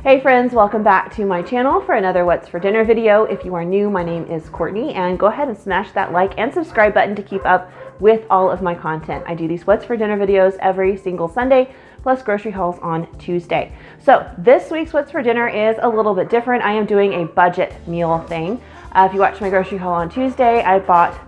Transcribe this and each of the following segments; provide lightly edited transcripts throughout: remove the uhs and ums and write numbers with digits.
Hey friends, welcome back to my channel for another What's for Dinner video. If you are new, my name is Courtney, and go ahead and smash that like and subscribe button to keep up with all of my content. I do these What's for Dinner videos every single Sunday, plus grocery hauls on Tuesday. So this week's What's for Dinner is a little bit different. I am doing a budget meal thing. If you watched my grocery haul on Tuesday, I bought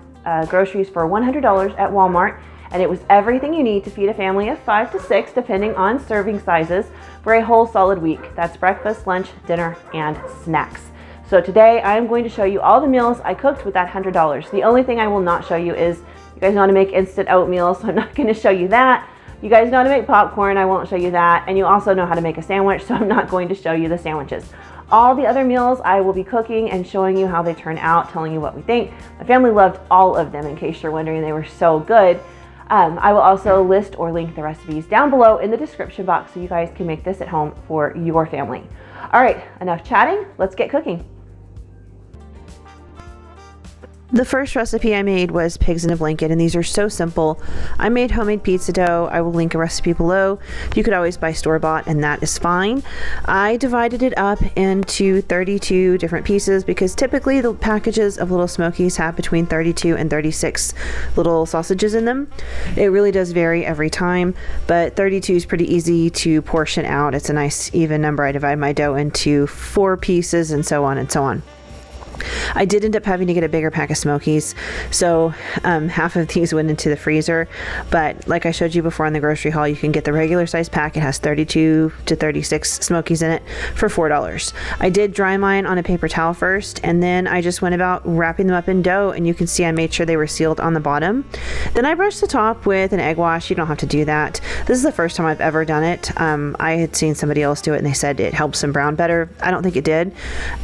groceries for $100 at Walmart, and it was everything you need to feed a family of 5 to 6, depending on serving sizes, for a whole solid week. That's breakfast, lunch, dinner, and snacks. So today I'm going to show you all the meals I cooked with that $100. The only thing I will not show you is, you guys know how to make instant oatmeal, so I'm not going to show you that. You guys know how to make popcorn, I won't show you that. And you also know how to make a sandwich, so I'm not going to show you the sandwiches. All the other meals I will be cooking and showing you how they turn out, telling you what we think. My family loved all of them, in case you're wondering. They were so good. I will also list or link the recipes down below in the description box so you guys can make this at home for your family. All right, enough chatting, let's get cooking. The first recipe I made was pigs in a blanket, and these are so simple. I made homemade pizza dough. I will link a recipe below. You could always buy store-bought, and that is fine. I divided it up into 32 different pieces because typically the packages of Little Smokies have between 32 and 36 little sausages in them. It really does vary every time, but 32 is pretty easy to portion out. It's a nice even number. I divide my dough into 4 pieces and so on and so on. I did end up having to get a bigger pack of Smokies, so half of these went into the freezer, but like I showed you before on the grocery haul, you can get the regular size pack. It has 32 to 36 Smokies in it for $4. I did dry mine on a paper towel first, and then I just went about wrapping them up in dough, and you can see I made sure they were sealed on the bottom. Then I brushed the top with an egg wash. You don't have to do that. This is the first time I've ever done it. I had seen somebody else do it, and they said it helps them brown better. I don't think it did.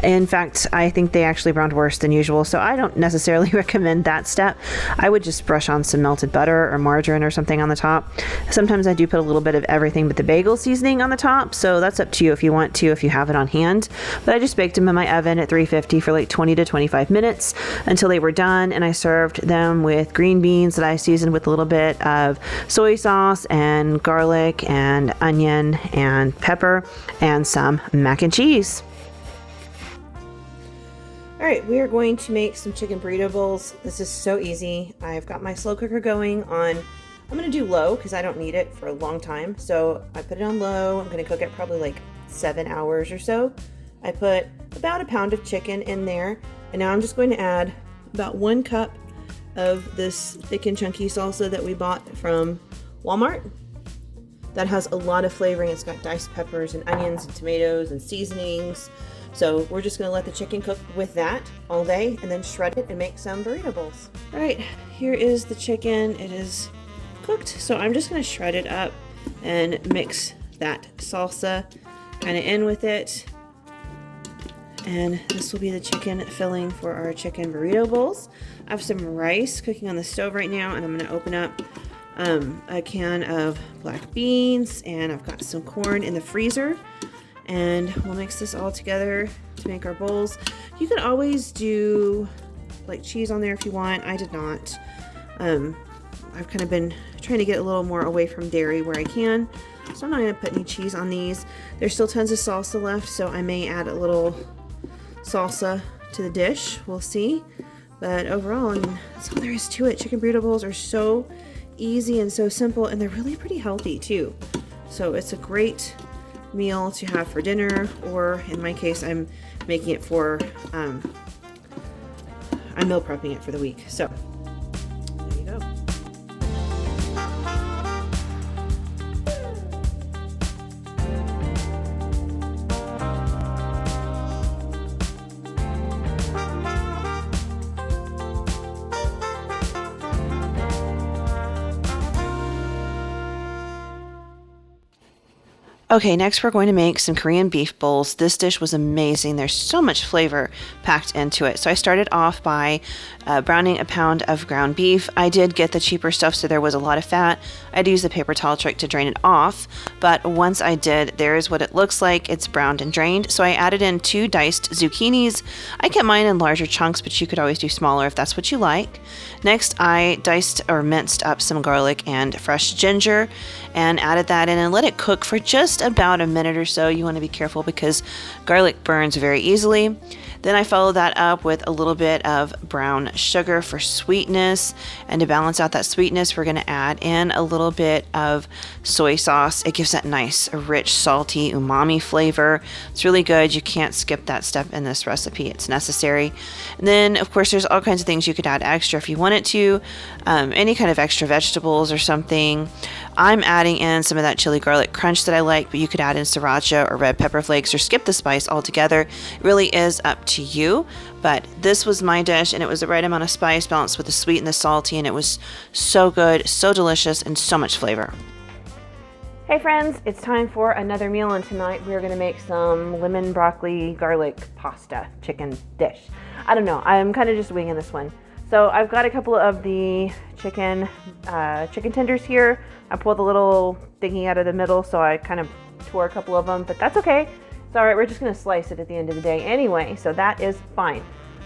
In fact, I think they actually browned worse than usual, so I don't necessarily recommend that step. I would just brush on some melted butter or margarine or something on the top. Sometimes I do put a little bit of everything but the bagel seasoning on the top, so that's up to you if you want to, if you have it on hand. But I just baked them in my oven at 350 for like 20 to 25 minutes until they were done, and I served them with green beans that I seasoned with a little bit of soy sauce and garlic and onion and pepper and some mac and cheese. All right, we are going to make some chicken burrito bowls. This is so easy. I've got my slow cooker going on, I'm gonna do low because I don't need it for a long time. So I put it on low. I'm gonna cook it probably like 7 hours or so. I put about a pound of chicken in there. And now I'm just going to add about 1 cup of this thick and chunky salsa that we bought from Walmart. That has a lot of flavoring. It's got diced peppers and onions and tomatoes and seasonings. So we're just going to let the chicken cook with that all day and then shred it and make some burrito bowls. All right, here is the chicken. It is cooked, so I'm just going to shred it up and mix that salsa kind of in with it. And this will be the chicken filling for our chicken burrito bowls. I have some rice cooking on the stove right now, and I'm going to open up a can of black beans, and I've got some corn in the freezer. And we'll mix this all together to make our bowls. You could always do like cheese on there if you want. I did not. I've kind of been trying to get a little more away from dairy where I can, so I'm not going to put any cheese on these. There's still tons of salsa left, so I may add a little salsa to the dish. We'll see. But overall, I mean, that's all there is to it. Chicken burrito bowls are so easy and so simple, and they're really pretty healthy too. So it's a great meal to have for dinner, or in my case, I'm making it for, I'm meal prepping it for the week. So there you go. Okay, next we're going to make some Korean beef bowls. This dish was amazing. There's so much flavor packed into it. So I started off by browning a pound of ground beef. I did get the cheaper stuff, so there was a lot of fat. I'd use the paper towel trick to drain it off, but once I did, there's what it looks like. It's browned and drained. So I added in 2 diced zucchinis. I kept mine in larger chunks, but you could always do smaller if that's what you like. Next, I diced or minced up some garlic and fresh ginger, and added that in and let it cook for just about a minute or so. You want to be careful because garlic burns very easily. Then I followed that up with a little bit of brown sugar for sweetness, and to balance out that sweetness, we're going to add in a little bit of soy sauce. It gives that nice, rich, salty, umami flavor. It's really good. You can't skip that step in this recipe. It's necessary. And then, of course, there's all kinds of things you could add extra if you wanted to, any kind of extra vegetables or something. I'm adding in some of that chili garlic crunch that I like, but you could add in sriracha or red pepper flakes or skip the spice altogether. It really is up to you, but this was my dish and it was the right amount of spice balanced with the sweet and the salty, and it was so good, so delicious, and so much flavor. Hey friends, it's time for another meal, and tonight we're going to make some lemon broccoli garlic pasta chicken dish. I don't know, I'm kind of just winging this one. So I've got a couple of the chicken tenders here. I pulled the little thingy out of the middle, so I kind of tore a couple of them, but that's okay. It's all right, we're just gonna slice it at the end of the day anyway, so that is fine.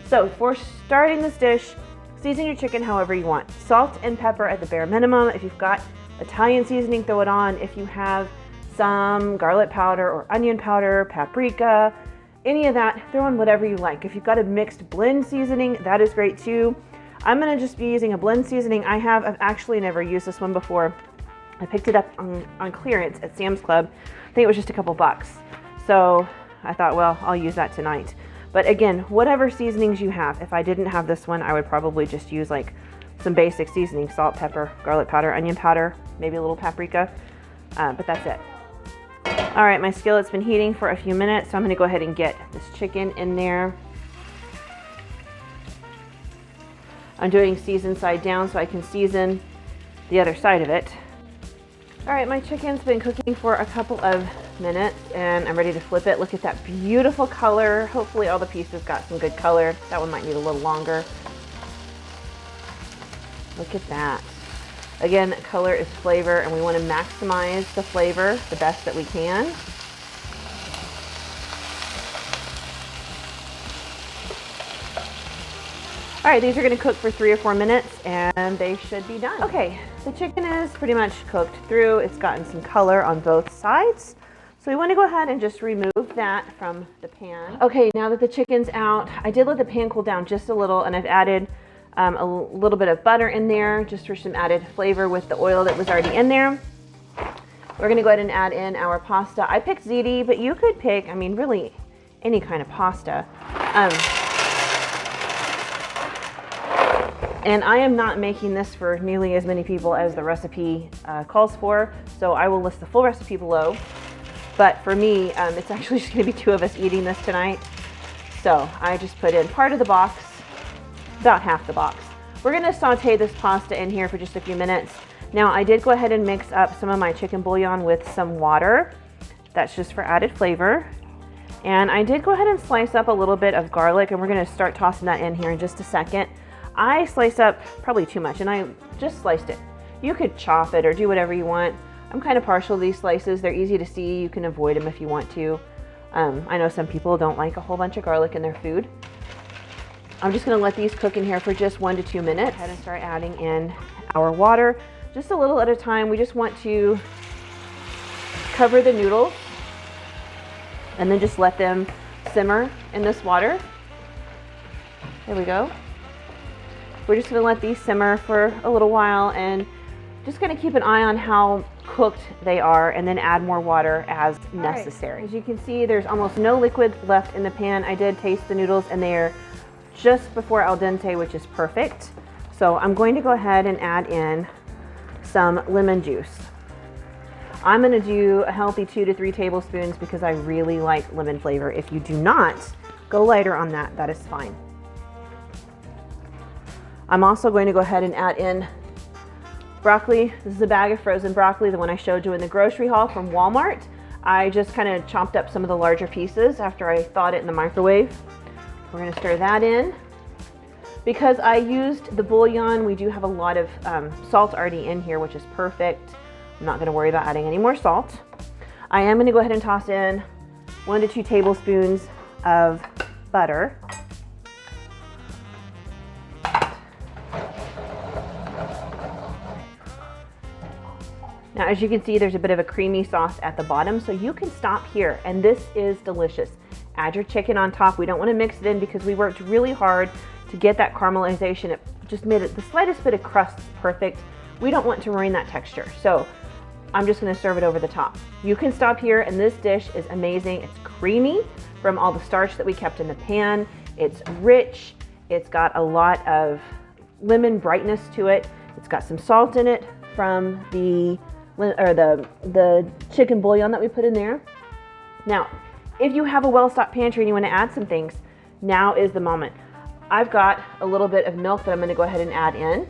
So for starting this dish, season your chicken however you want. Salt and pepper at the bare minimum. If you've got Italian seasoning, throw it on. If you have some garlic powder or onion powder, paprika, any of that, throw on whatever you like. If you've got a mixed blend seasoning, that is great too. I'm gonna just be using a blend seasoning I've actually never used this one before. I picked it up on clearance at Sam's Club. I think it was just a couple bucks. So I thought, well, I'll use that tonight. But again, whatever seasonings you have, if I didn't have this one, I would probably just use like some basic seasoning, salt, pepper, garlic powder, onion powder, maybe a little paprika, but that's it. All right, my skillet's been heating for a few minutes, so I'm gonna go ahead and get this chicken in there. I'm doing season side down so I can season the other side of it. All right, my chicken's been cooking for a couple of minutes and I'm ready to flip it. Look at that beautiful color. Hopefully all the pieces got some good color. That one might need a little longer. Look at that. Again, color is flavor, and we want to maximize the flavor the best that we can. All right, these are going to cook for 3 or 4 minutes and they should be done. Okay, the chicken is pretty much cooked through. It's gotten some color on both sides. So we want to go ahead and just remove that from the pan. Okay, now that the chicken's out, I did let the pan cool down just a little, and I've added a little bit of butter in there just for some added flavor with the oil that was already in there. We're going to go ahead and add in our pasta. I picked ziti, but you could pick, I mean, really any kind of pasta. And I am not making this for nearly as many people as the recipe calls for, so I will list the full recipe below. But for me, it's actually just going to be 2 of us eating this tonight. So I just put in part of the box, about half the box. We're going to saute this pasta in here for just a few minutes. Now I did go ahead and mix up some of my chicken bouillon with some water. That's just for added flavor. And I did go ahead and slice up a little bit of garlic, and we're going to start tossing that in here in just a second. I sliced up probably too much, and I just sliced it. You could chop it or do whatever you want. I'm kind of partial to these slices. They're easy to see. You can avoid them if you want to. I know some people don't like a whole bunch of garlic in their food. I'm just going to let these cook in here for just 1 to 2 minutes. Go ahead and start adding in our water, just a little at a time. We just want to cover the noodles and then just let them simmer in this water. There we go. We're just going to let these simmer for a little while and just going to keep an eye on how cooked they are, and then add more water as necessary. As you can see, there's almost no liquid left in the pan. I did taste the noodles and they're just before al dente, which is perfect. So I'm going to go ahead and add in some lemon juice. I'm going to do a healthy 2 to 3 tablespoons because I really like lemon flavor. If you do not, go lighter on that. That is fine. I'm also going to go ahead and add in broccoli. This is a bag of frozen broccoli, the one I showed you in the grocery haul from Walmart. I just kind of chopped up some of the larger pieces after I thawed it in the microwave. We're going to stir that in. Because I used the bouillon, we do have a lot of salt already in here, which is perfect. I'm not going to worry about adding any more salt. I am going to go ahead and toss in 1 to 2 tablespoons of butter. Now, as you can see, there's a bit of a creamy sauce at the bottom, so you can stop here, and this is delicious. Add your chicken on top. We don't want to mix it in because we worked really hard to get that caramelization. It just made it the slightest bit of crust perfect. We don't want to ruin that texture, so I'm just going to serve it over the top. You can stop here, and this dish is amazing. It's creamy from all the starch that we kept in the pan. It's rich. It's got a lot of lemon brightness to it. It's got some salt in it from the chicken bouillon that we put in there. Now, if you have a well-stocked pantry and you want to add some things, now is the moment. I've got a little bit of milk that I'm going to go ahead and add in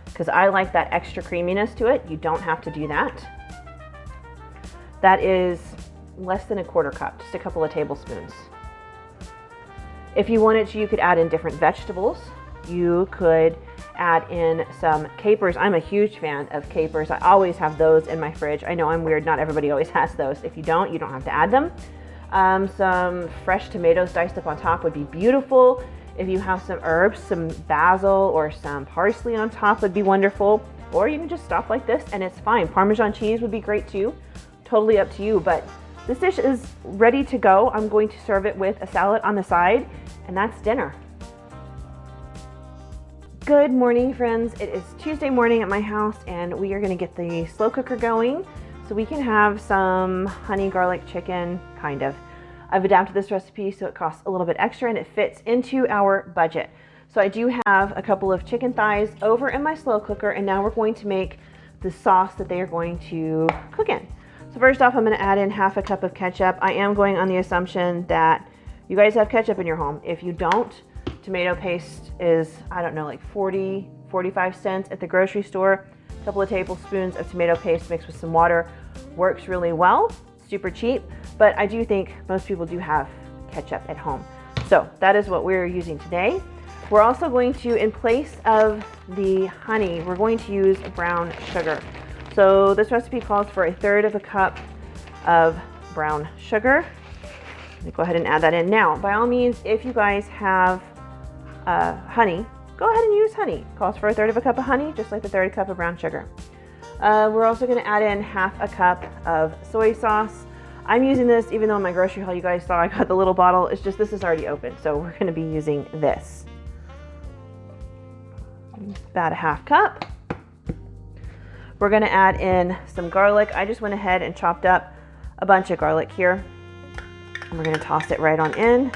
because I like that extra creaminess to it. You don't have to do that. That is less than a quarter cup, just a couple of tablespoons. If you wanted to, you could add in different vegetables. You could add in some capers. I'm a huge fan of capers. I always have those in my fridge. I know I'm weird, not everybody always has those. If you don't have to add them. Some fresh tomatoes diced up on top would be beautiful. If you have some herbs, some basil or some parsley on top would be wonderful. Or you can just stop like this and it's fine. Parmesan cheese would be great too. Totally up to you, but this dish is ready to go. I'm going to serve it with a salad on the side, and that's dinner. Good morning, friends. It is Tuesday morning at my house, and we are going to get the slow cooker going so we can have some honey garlic chicken, kind of. I've adapted this recipe so it costs a little bit extra and it fits into our budget. So I do have a couple of chicken thighs over in my slow cooker, and now we're going to make the sauce that they are going to cook in. So first off, I'm going to add in half a cup of ketchup. I am going on the assumption that you guys have ketchup in your home. If you don't, tomato paste is, I don't know, like 40, 45 cents at the grocery store. A couple of tablespoons of tomato paste mixed with some water works really well. Super cheap, but I do think most people do have ketchup at home. So that is what we're using today. We're also going to, in place of the honey, we're going to use brown sugar. So this recipe calls for 1/3 cup of brown sugar. Let me go ahead and add that in. Now, by all means, if you guys have honey, go ahead and use honey. It calls for 1/3 cup of honey, just like the 1/3 cup of brown sugar. We're also going to add in half a cup of soy sauce. I'm using this, even though in my grocery haul you guys saw I got the little bottle. It's just this is already open, so we're going to be using this. About a half cup. We're going to add in some garlic. I just went ahead and chopped up a bunch of garlic here. And we're going to toss it right on in.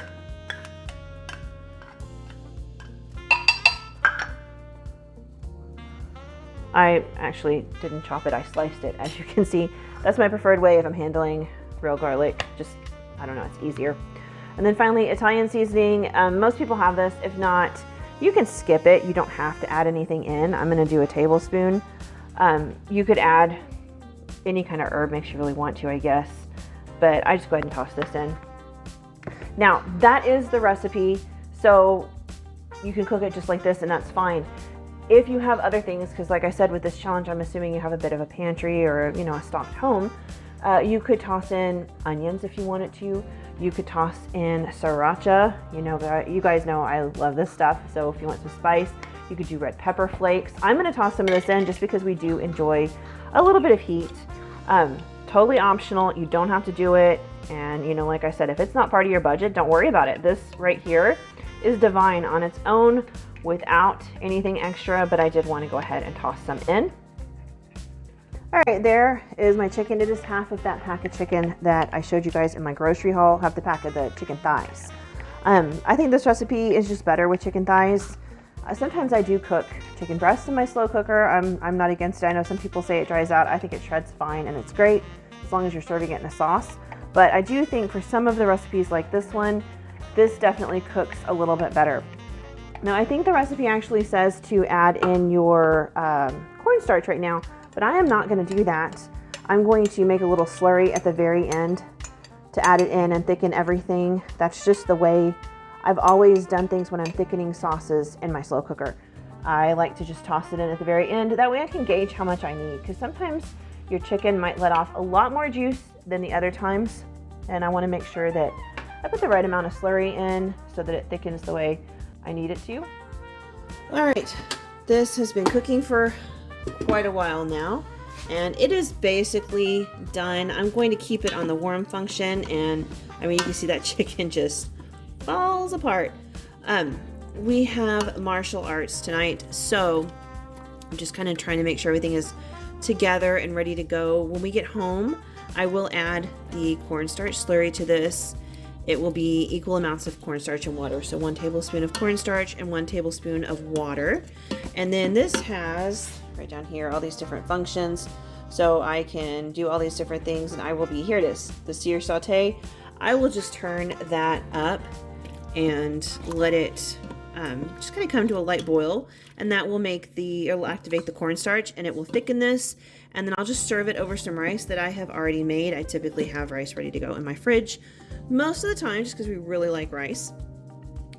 I actually didn't chop it, I sliced it, as you can see. That's my preferred way if I'm handling real garlic. Just, I don't know, it's easier. And then finally, Italian seasoning. Most people have this. If not, you can skip it. You don't have to add anything in. I'm going to do a tablespoon. You could add any kind of herb mix you really want to, I guess. But I just go ahead and toss this in. Now, that is the recipe. So you can cook it just like this and that's fine. If you have other things, because like I said, with this challenge, I'm assuming you have a bit of a pantry or, you know, a stocked home, you could toss in onions if you wanted to. You could toss in sriracha. You know, you guys know I love this stuff. So if you want some spice, you could do red pepper flakes. I'm going to toss some of this in just because we do enjoy a little bit of heat. Totally optional. You don't have to do it. And, you know, like I said, if it's not part of your budget, don't worry about it. This right here is divine on its own without anything extra, but I did want to go ahead and toss some in. All right, there is my chicken. It is half of that pack of chicken that I showed you guys in my grocery haul, half the pack of the chicken thighs. I think this recipe is just better with chicken thighs. Sometimes I do cook chicken breasts in my slow cooker. I'm not against it. I know some people say it dries out. I think it shreds fine and it's great as long as you're serving it in a sauce. But I do think for some of the recipes like this one, this definitely cooks a little bit better. Now, I think the recipe actually says to add in your cornstarch right now, but I am not going to do that. I'm going to make a little slurry at the very end to add it in and thicken everything. That's just the way I've always done things when I'm thickening sauces in my slow cooker. I like to just toss it in at the very end. That way I can gauge how much I need, because sometimes your chicken might let off a lot more juice than the other times. And I want to make sure that I put the right amount of slurry in so that it thickens the way I need it to. All right, this has been cooking for quite a while now, and it is basically done. I'm going to keep it on the warm function, and I mean, you can see that chicken just falls apart. We have martial arts tonight, so I'm just kind of trying to make sure everything is together and ready to go. When we get home, I will add the cornstarch slurry to this. It will be equal amounts of cornstarch and water. So 1 tablespoon of cornstarch and 1 tablespoon of water. And then this has, right down here, all these different functions. So I can do all these different things, and I will be, here it is, the sear saute. I will just turn that up and let it just kind of come to a light boil, and that will it'll activate the cornstarch, and it will thicken this. And then I'll just serve it over some rice that I have already made. I typically have rice ready to go in my fridge most of the time, just because we really like rice.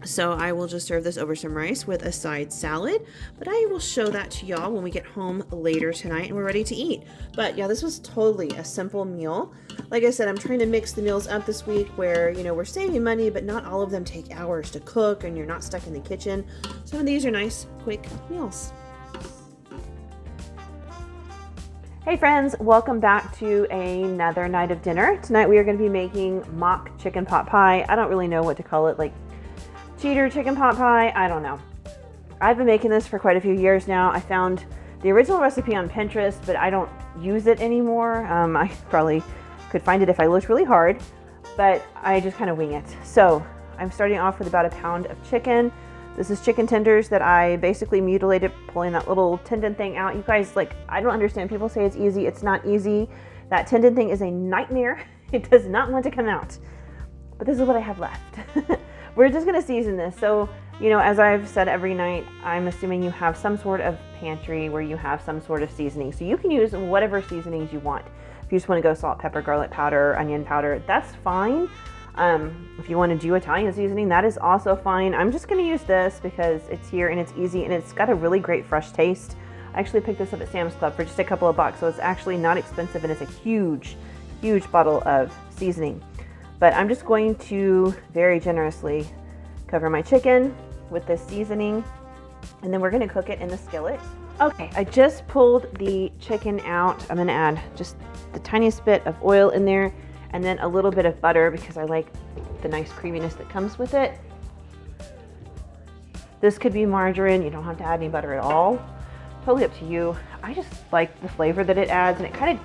So I will just serve this over some rice with a side salad, but I will show that to y'all when we get home later tonight and we're ready to eat. But yeah, this was totally a simple meal. Like I said, I'm trying to mix the meals up this week where, you know, we're saving money, but not all of them take hours to cook and you're not stuck in the kitchen. Some of these are nice, quick meals. Hey friends, welcome back to another night of dinner. Tonight we are going to be making mock chicken pot pie. I don't really know what to call it, like cheater chicken pot pie, I don't know. I've been making this for quite a few years now. I found the original recipe on Pinterest, but I don't use it anymore. I probably could find it if I looked really hard, but I just kind of wing it. So I'm starting off with about 1 pound of chicken. This is chicken tenders that I basically mutilated, pulling that little tendon thing out. You guys, like, I don't understand. People say it's easy. It's not easy. That tendon thing is a nightmare. It does not want to come out. But this is what I have left. We're just going to season this. So, you know, as I've said every night, I'm assuming you have some sort of pantry where you have some sort of seasoning. So you can use whatever seasonings you want. If you just want to go salt, pepper, garlic powder, onion powder, that's fine. If you want to do Italian seasoning, that is also fine. I'm just going to use this because it's here and it's easy and it's got a really great fresh taste. I actually picked this up at Sam's Club for just a couple of bucks, so it's actually not expensive and it's a huge, huge bottle of seasoning. But I'm just going to very generously cover my chicken with this seasoning, and then we're going to cook it in the skillet. Okay, I just pulled the chicken out. I'm going to add just the tiniest bit of oil in there, and then a little bit of butter because I like the nice creaminess that comes with it. This could be margarine. You don't have to add any butter at all. Totally up to you. I just like the flavor that it adds, and it kind of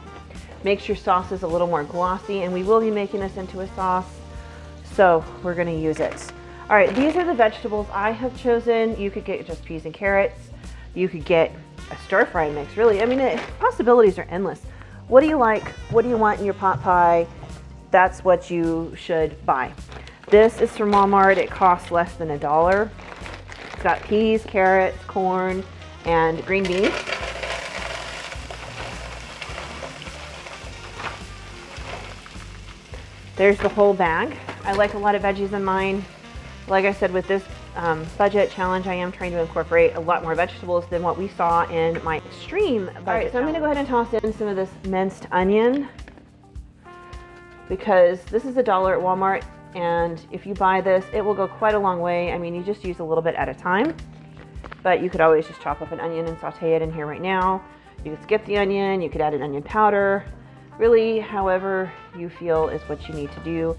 makes your sauces a little more glossy, and we will be making this into a sauce, so we're going to use it. All right, these are the vegetables I have chosen. You could get just peas and carrots. You could get a stir-fry mix, really. I mean, possibilities are endless. What do you like? What do you want in your pot pie? That's what you should buy. This is from Walmart. It costs less than $1. It's got peas, carrots, corn, and green beans. There's the whole bag. I like a lot of veggies in mine. Like I said, with this budget challenge, I am trying to incorporate a lot more vegetables than what we saw in my extreme budget. All right, so I'm gonna go ahead and toss in some of this minced onion because this is $1 at Walmart, and if you buy this, it will go quite a long way. I mean, you just use a little bit at a time, but you could always just chop up an onion and saute it in here right now. You could skip the onion, you could add an onion powder. Really, however you feel is what you need to do.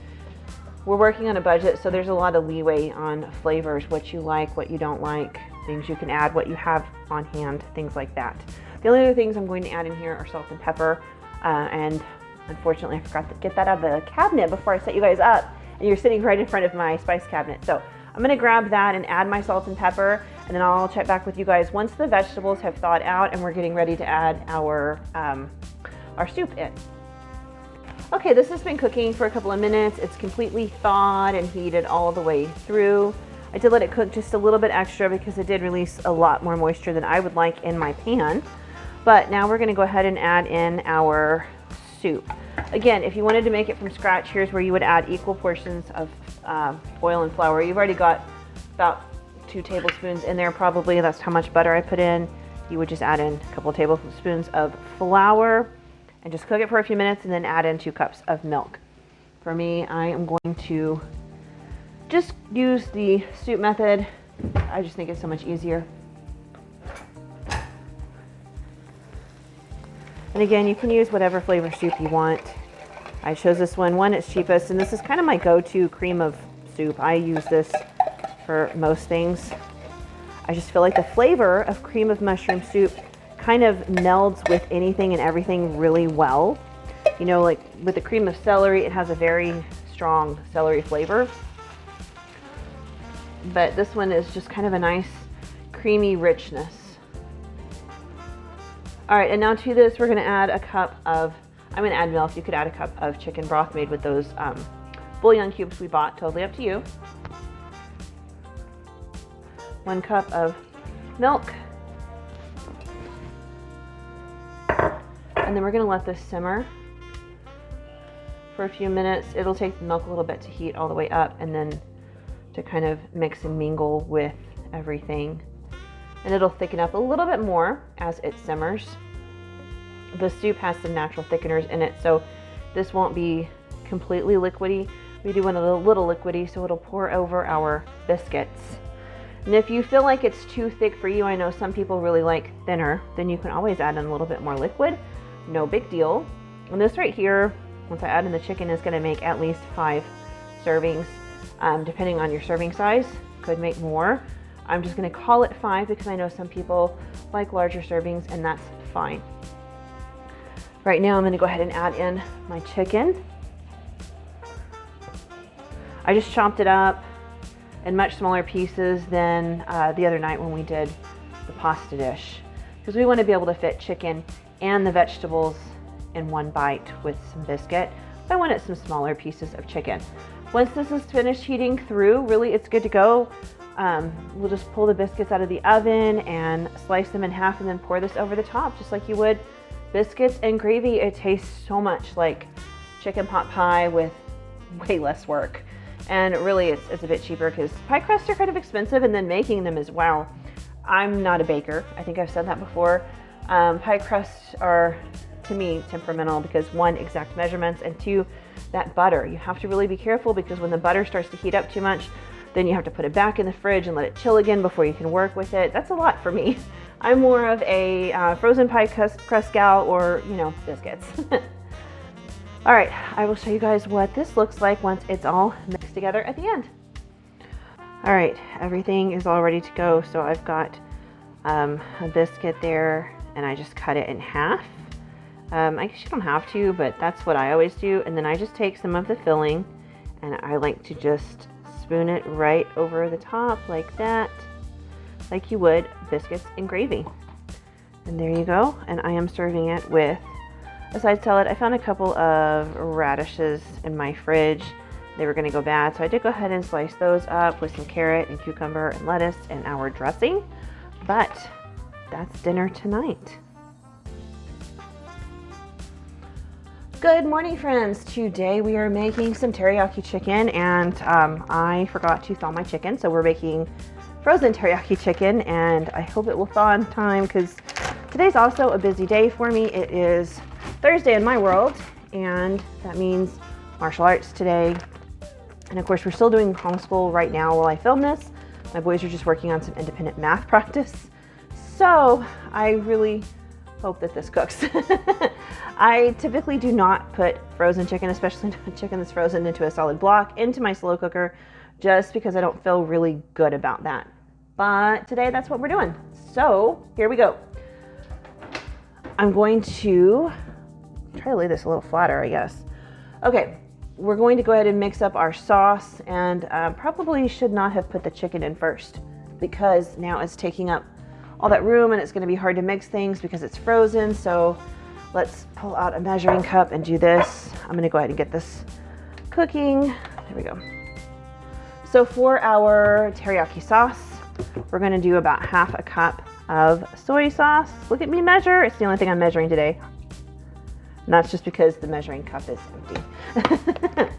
We're working on a budget, so there's a lot of leeway on flavors, what you like, what you don't like, things you can add, what you have on hand, things like that. The only other things I'm going to add in here are salt and pepper, and unfortunately I forgot to get that out of the cabinet before I set you guys up, and you're sitting right in front of my spice cabinet. So I'm gonna grab that and add my salt and pepper, and then I'll check back with you guys once the vegetables have thawed out and we're getting ready to add our soup in. Okay, this has been cooking for a couple of minutes. It's completely thawed and heated all the way through. I did let it cook just a little bit extra because it did release a lot more moisture than I would like in my pan. But now we're gonna go ahead and add in our soup. Again, if you wanted to make it from scratch, here's where you would add equal portions of oil and flour. You've already got about 2 tablespoons in there probably. That's how much butter I put in. You would just add in a couple of tablespoons of flour and just cook it for a few minutes and then add in 2 cups of milk. For me, I am going to just use the soup method. I just think it's so much easier. And again, you can use whatever flavor soup you want. I chose this one. One, it's cheapest, and this is kind of my go-to cream of soup. I use this for most things. I just feel like the flavor of cream of mushroom soup kind of melds with anything and everything really well. You know, like with the cream of celery, it has a very strong celery flavor. But this one is just kind of a nice creamy richness. All right, and now to this, we're gonna add a cup of, I'm gonna add milk. You could add a cup of chicken broth made with those bouillon cubes we bought, totally up to you. 1 cup of milk. And then we're gonna let this simmer for a few minutes. It'll take the milk a little bit to heat all the way up and then to kind of mix and mingle with everything. And it'll thicken up a little bit more as it simmers. The soup has some natural thickeners in it, so this won't be completely liquidy. We do want it a little liquidy, so it'll pour over our biscuits. And if you feel like it's too thick for you, I know some people really like thinner, then you can always add in a little bit more liquid. No big deal. And this right here, once I add in the chicken, is gonna make at least 5 servings, depending on your serving size. Could make more. I'm just gonna call it 5 because I know some people like larger servings, and that's fine. Right now, I'm gonna go ahead and add in my chicken. I just chopped it up in much smaller pieces than the other night when we did the pasta dish, because we want to be able to fit chicken and the vegetables in one bite with some biscuit. So I wanted some smaller pieces of chicken. Once this is finished heating through, really it's good to go. We'll just pull the biscuits out of the oven and slice them in half and then pour this over the top, just like you would biscuits and gravy. It tastes so much like chicken pot pie with way less work. And really it's a bit cheaper because pie crusts are kind of expensive, and then making them as well. I'm not a baker. I think I've said that before. Pie crusts are, to me, temperamental because 1, exact measurements, and 2, that butter. You have to really be careful because when the butter starts to heat up too much, then you have to put it back in the fridge and let it chill again before you can work with it. That's a lot for me. I'm more of a frozen pie crust gal, or, you know, biscuits. All right, I will show you guys what this looks like once it's all mixed together at the end. All right, everything is all ready to go. So I've got a biscuit there, and I just cut it in half. I guess you don't have to, but that's what I always do. And then I just take some of the filling, and I like to just spoon it right over the top like that, like you would biscuits and gravy. And there you go. And I am serving it with a side salad. I found a couple of radishes in my fridge. They were gonna go bad, so I did go ahead and slice those up with some carrot and cucumber and lettuce and our dressing. But that's dinner tonight. Good morning, friends. Today we are making some teriyaki chicken, and I forgot to thaw my chicken, so we're making frozen teriyaki chicken, and I hope it will thaw in time because today's also a busy day for me. It is Thursday in my world, and that means martial arts today. And of course, we're still doing homeschool right now while I film this. My boys are just working on some independent math practice. So I really hope that this cooks. I typically do not put frozen chicken, especially chicken that's frozen into a solid block, into my slow cooker, just because I don't feel really good about that. But today that's what we're doing. So here we go. I'm going to try to lay this a little flatter, I guess. Okay, we're going to go ahead and mix up our sauce, and probably should not have put the chicken in first because now it's taking up all that room and it's going to be hard to mix things because it's frozen. So let's pull out a measuring cup and do this. I'm going to go ahead and get this cooking. There we go. So for our teriyaki sauce, we're going to do about half a cup of soy sauce. Look at me measure. It's the only thing I'm measuring today. And that's just because the measuring cup is empty.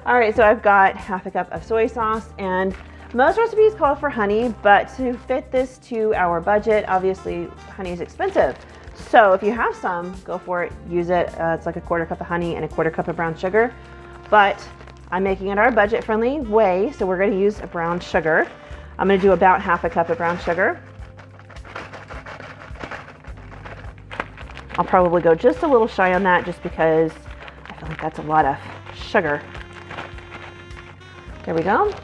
All right, so I've got half a cup of soy sauce, and most recipes call for honey, but to fit this to our budget, obviously honey is expensive. So if you have some, go for it, use it. It's like a 1/4 cup of honey and a 1/4 cup of brown sugar, but I'm making it our budget-friendly way, so we're gonna use a brown sugar. I'm gonna do about half a cup of brown sugar. I'll probably go just a little shy on that just because I feel like that's a lot of sugar. There we go.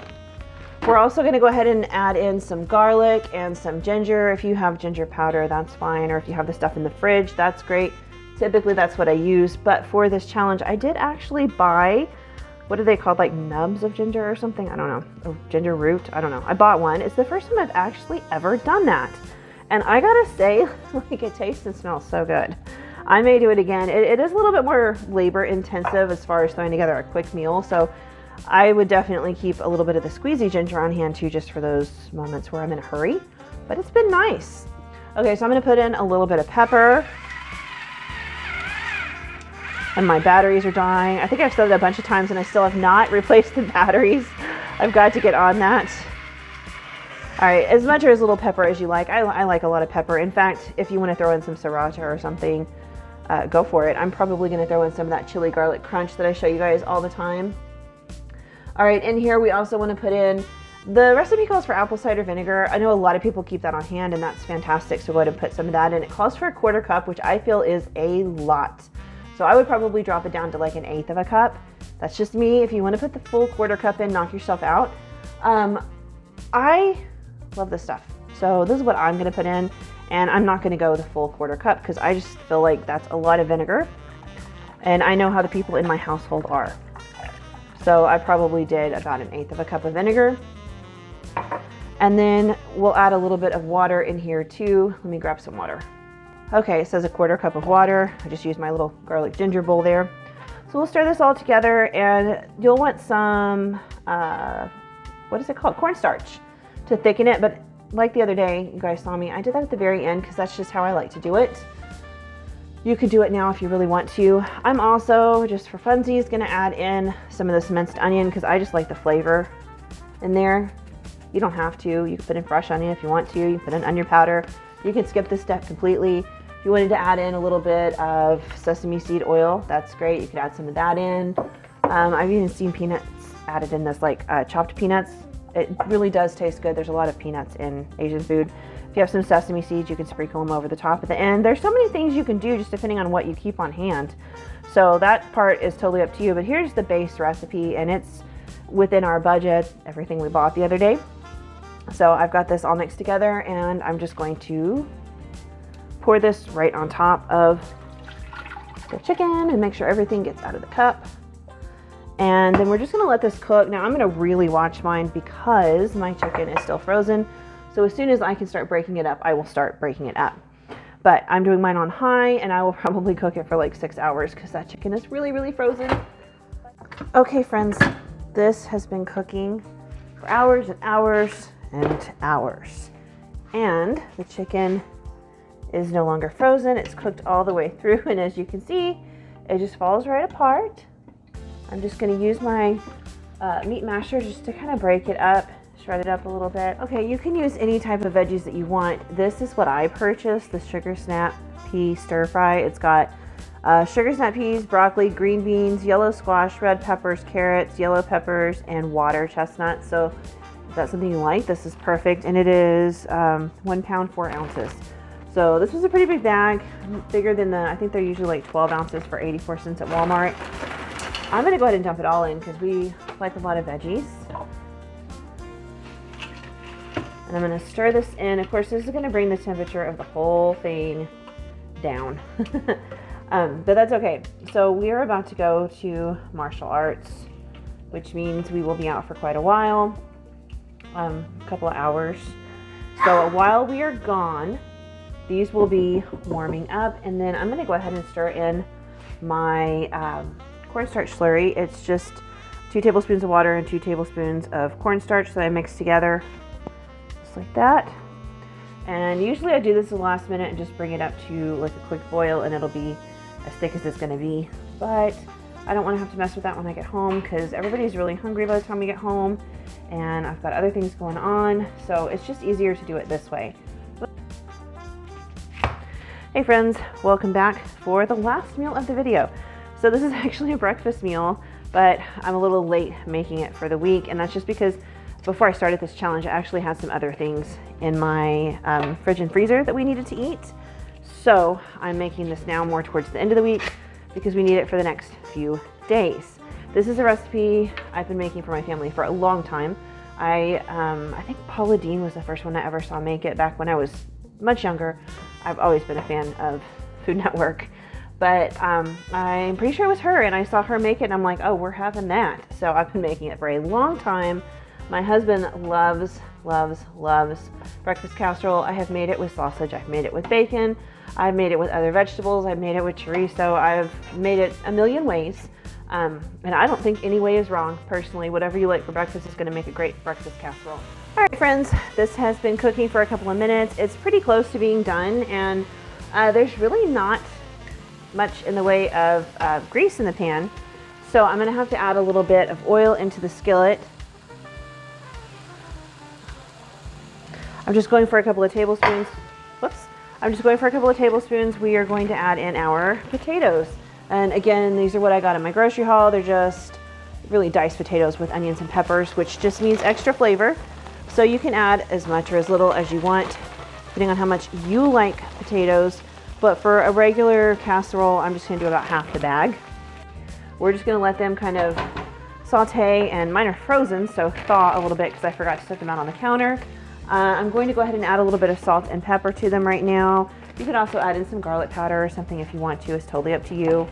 We're also going to go ahead and add in some garlic and some ginger. If you have ginger powder, that's fine. Or if you have the stuff in the fridge, that's great. Typically, that's what I use. But for this challenge, I did actually buy, what are they called? Like nubs of ginger or something? I don't know. Or ginger root? I don't know. I bought one. It's the first time I've actually ever done that. And I gotta say, like, it tastes and smells so good. I may do it again. It is a little bit more labor intensive as far as throwing together a quick meal. So I would definitely keep a little bit of the squeezy ginger on hand too, just for those moments where I'm in a hurry, but it's been nice. Okay, so I'm gonna put in a little bit of pepper. And my batteries are dying. I think I've said that a bunch of times and I still have not replaced the batteries. I've got to get on that. All right, as much or as little pepper as you like. I like a lot of pepper. In fact, if you wanna throw in some sriracha or something, go for it. I'm probably gonna throw in some of that chili garlic crunch that I show you guys all the time. All right, in here we also want to put in, the recipe calls for apple cider vinegar. I know a lot of people keep that on hand and that's fantastic, so go ahead and put some of that in. It calls for a 1/4 cup, which I feel is a lot. So I would probably drop it down to like 1/8 of a cup. That's just me. If you want to put the full 1/4 cup in, knock yourself out. I love this stuff. So this is what I'm going to put in, and I'm not going to go the full 1/4 cup because I just feel like that's a lot of vinegar. And I know how the people in my household are. So I probably did about 1/8 of a cup of vinegar. And then we'll add a little bit of water in here too. Let me grab some water. Okay, it says a 1/4 cup of water. I just used my little garlic ginger bowl there. So we'll stir this all together, and you'll want some, what is it called? Cornstarch to thicken it. But like the other day, you guys saw me, I did that at the very end because that's just how I like to do it. You could do it now if you really want to. I'm also, just for funsies, gonna add in some of this minced onion because I just like the flavor in there. You don't have to. You can put in fresh onion if you want to. You can put in onion powder. You can skip this step completely. If you wanted to add in a little bit of sesame seed oil, that's great. You could add some of that in. I've even seen peanuts added in this, like chopped peanuts. It really does taste good. There's a lot of peanuts in Asian food. If you have some sesame seeds, you can sprinkle them over the top at the end. There's so many things you can do just depending on what you keep on hand. So that part is totally up to you, but here's the base recipe, and it's within our budget, everything we bought the other day. So I've got this all mixed together, and I'm just going to pour this right on top of the chicken and make sure everything gets out of the cup. And then we're just gonna let this cook. Now I'm gonna really watch mine because my chicken is still frozen. So as soon as I can start breaking it up, I will start breaking it up. But I'm doing mine on high, and I will probably cook it for like 6 hours because that chicken is really, really frozen. Okay, friends, this has been cooking for hours and hours and hours. And the chicken is no longer frozen. It's cooked all the way through, and as you can see, it just falls right apart. I'm just gonna use my meat masher just to kind of break it up, shred it up a little bit. Okay, you can use any type of veggies that you want. This is what I purchased, the sugar snap pea stir fry. It's got sugar snap peas, broccoli, green beans, yellow squash, red peppers, carrots, yellow peppers, and water chestnuts. So if that's something you like, this is perfect. And it is 1 pound, 4 ounces. So this was a pretty big bag, bigger than I think they're usually like 12 ounces for 84 cents at Walmart. I'm gonna go ahead and dump it all in because we like a lot of veggies. And I'm gonna stir this in. Of course, this is gonna bring the temperature of the whole thing down. But that's okay. So we are about to go to martial arts, which means we will be out for quite a while, a couple of hours. So while we are gone, these will be warming up, and then I'm gonna go ahead and stir in my cornstarch slurry. It's just 2 tablespoons of water and 2 tablespoons of cornstarch that I mix together, just like that. And usually I do this at the last minute and just bring it up to like a quick boil, and it'll be as thick as it's gonna be. But I don't wanna have to mess with that when I get home because everybody's really hungry by the time we get home, and I've got other things going on. So it's just easier to do it this way. Hey friends, welcome back for the last meal of the video. So this is actually a breakfast meal, but I'm a little late making it for the week, and that's just because before I started this challenge, I actually had some other things in my fridge and freezer that we needed to eat. So I'm making this now more towards the end of the week because we need it for the next few days. This is a recipe I've been making for my family for a long time. I think Paula Deen was the first one I ever saw make it back when I was much younger. I've always been a fan of Food Network, but I'm pretty sure it was her, and I saw her make it and I'm like, oh, we're having that. So I've been making it for a long time. My husband loves breakfast casserole. I have made it with sausage, I've made it with bacon, I've made it with other vegetables, I've made it with chorizo, I've made it a million ways. And I don't think any way is wrong. Personally, whatever you like for breakfast is going to make a great breakfast casserole. All right, friends, this has been cooking for a couple of minutes. It's pretty close to being done, and there's really not much in the way of grease in the pan. So I'm going to have to add a little bit of oil into the skillet. I'm just going for a couple of tablespoons. Whoops. I'm just going for a couple of tablespoons. We are going to add in our potatoes. And again, these are what I got in my grocery haul. They're just really diced potatoes with onions and peppers, which just means extra flavor. So you can add as much or as little as you want, depending on how much you like potatoes. But for a regular casserole, I'm just gonna do about half the bag. We're just gonna let them kind of saute, and mine are frozen, so thaw a little bit because I forgot to set them out on the counter. I'm going to go ahead and add a little bit of salt and pepper to them right now. You can also add in some garlic powder or something if you want to. It's totally up to you.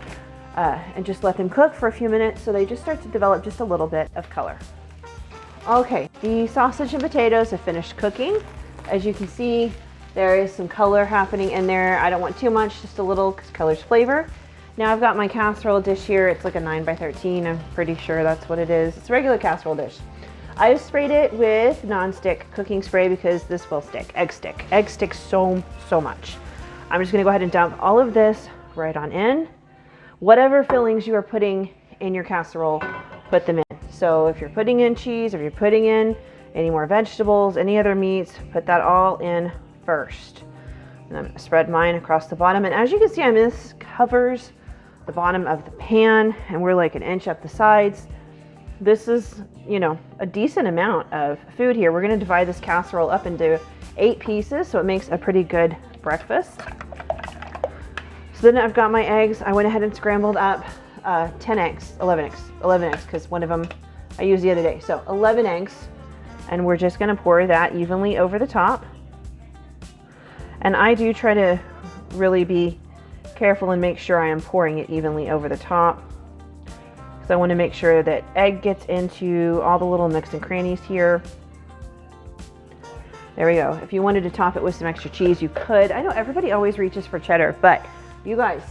And just let them cook for a few minutes so they just start to develop just a little bit of color. Okay, the sausage and potatoes have finished cooking. As you can see, there is some color happening in there. I don't want too much, just a little, because color's flavor. Now I've got my casserole dish here. It's like a 9 by 13. I'm pretty sure that's what it is. It's a regular casserole dish. I've sprayed it with non-stick cooking spray because this will stick. Egg stick. Egg sticks so much. I'm just gonna go ahead and dump all of this right on in. Whatever fillings you are putting in your casserole, put them in. So if you're putting in cheese, if you're putting in any more vegetables, any other meats, put that all in first. And I'm gonna spread mine across the bottom. And as you can see, this covers the bottom of the pan, and we're like an inch up the sides. This is, you know, a decent amount of food here. We're gonna divide this casserole up into 8 pieces, so it makes a pretty good breakfast. So then I've got my eggs. I went ahead and scrambled up 11 eggs, because one of them I used the other day. So 11 eggs, and we're just gonna pour that evenly over the top. And I do try to really be careful and make sure I am pouring it evenly over the top. So I want to make sure that egg gets into all the little nooks and crannies here. There we go. If you wanted to top it with some extra cheese, you could. I know everybody always reaches for cheddar, but you guys,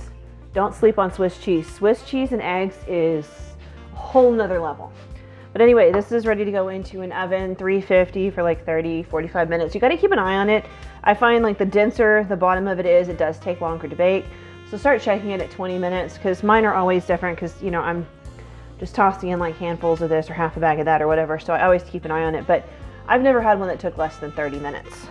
don't sleep on Swiss cheese. Swiss cheese and eggs is a whole nother level. But anyway, this is ready to go into an oven, 350 for like 30, 45 minutes. You got to keep an eye on it. I find like the denser the bottom of it is, it does take longer to bake. So start checking it at 20 minutes because mine are always different because, you know, I'm just tossing in like handfuls of this or half a bag of that or whatever. So I always keep an eye on it, but I've never had one that took less than 30 minutes.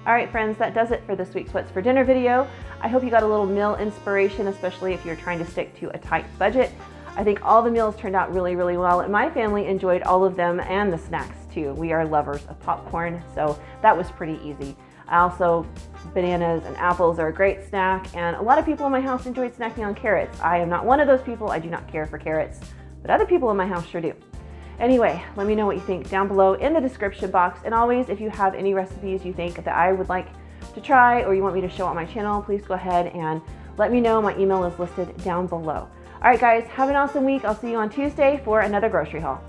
All right, friends, that does it for this week's What's for Dinner video. I hope you got a little meal inspiration, especially if you're trying to stick to a tight budget. I think all the meals turned out really, really well, and my family enjoyed all of them and the snacks too. We are lovers of popcorn, so that was pretty easy. Also, bananas and apples are a great snack, and a lot of people in my house enjoyed snacking on carrots. I am not one of those people. I do not care for carrots, but other people in my house sure do. Anyway, let me know what you think down below in the description box. And always, if you have any recipes you think that I would like to try or you want me to show on my channel, please go ahead and let me know. My email is listed down below. All right, guys, have an awesome week. I'll see you on Tuesday for another grocery haul.